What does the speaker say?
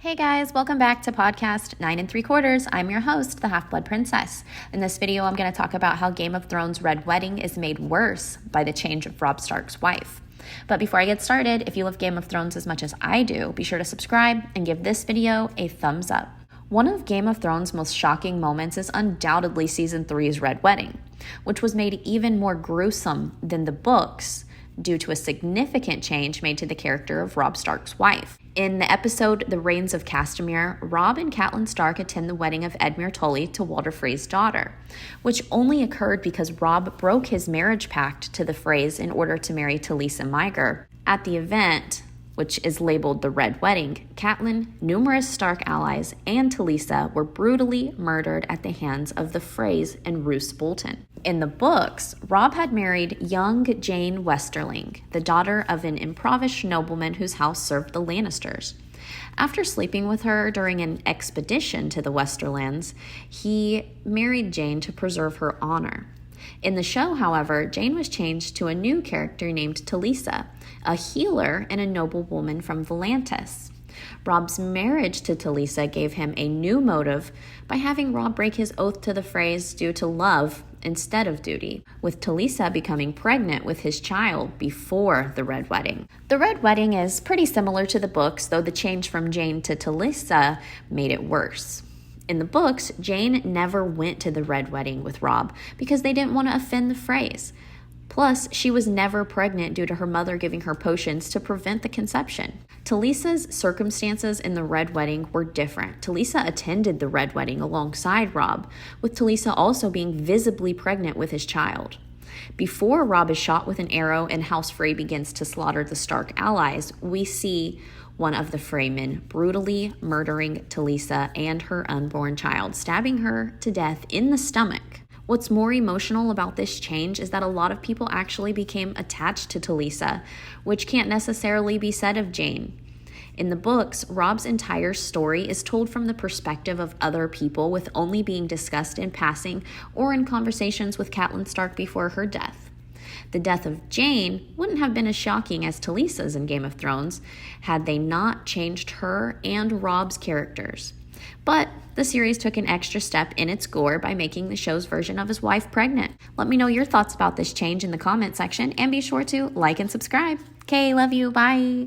Hey guys, welcome back to podcast 9 3/4. I'm your host, the Half-Blood Princess. In this video, I'm going to talk about how Game of Thrones' Red Wedding is made worse by the change of Robb Stark's wife. But before I get started, if you love Game of Thrones as much as I do, be sure to subscribe and give this video a thumbs up. One of Game of Thrones' most shocking moments is undoubtedly Season 3's Red Wedding, which was made even more gruesome than the books due to a significant change made to the character of Robb Stark's wife. In the episode The Reigns of Castamere, Robb and Catelyn Stark attend the wedding of Edmure Tully to Walder Frey's daughter, which only occurred because Robb broke his marriage pact to the Freys in order to marry Talisa Myger. At the event, which is labeled the Red Wedding, Catelyn, numerous Stark allies, and Talisa were brutally murdered at the hands of the Freys and Roose Bolton. In the books, Robb had married young Jane Westerling, the daughter of an impoverished nobleman whose house served the Lannisters. After sleeping with her during an expedition to the Westerlands, he married Jane to preserve her honor. In the show, however, Jane was changed to a new character named Talisa, a healer and a noblewoman from Volantis. Robb's marriage to Talisa gave him a new motive by having Robb break his oath to the Freys due to love instead of duty, with Talisa becoming pregnant with his child before the Red Wedding. The Red Wedding is pretty similar to the books, though the change from Jane to Talisa made it worse. In the books, Jane never went to the Red Wedding with Robb because they didn't want to offend the Freys. Plus, she was never pregnant due to her mother giving her potions to prevent the conception. Talisa's circumstances in the Red Wedding were different. Talisa attended the Red Wedding alongside Robb, with Talisa also being visibly pregnant with his child. Before Robb is shot with an arrow and House Frey begins to slaughter the Stark allies, we see one of the Freymen brutally murdering Talisa and her unborn child, stabbing her to death in the stomach. What's more emotional about this change is that a lot of people actually became attached to Talisa, which can't necessarily be said of Jane. In the books, Robb's entire story is told from the perspective of other people, with only being discussed in passing or in conversations with Catelyn Stark before her death. The death of Jane wouldn't have been as shocking as Talisa's in Game of Thrones had they not changed her and Robb's characters. But the series took an extra step in its gore by making the show's version of his wife pregnant. Let me know your thoughts about this change in the comment section, and be sure to like and subscribe. Okay, love you, bye.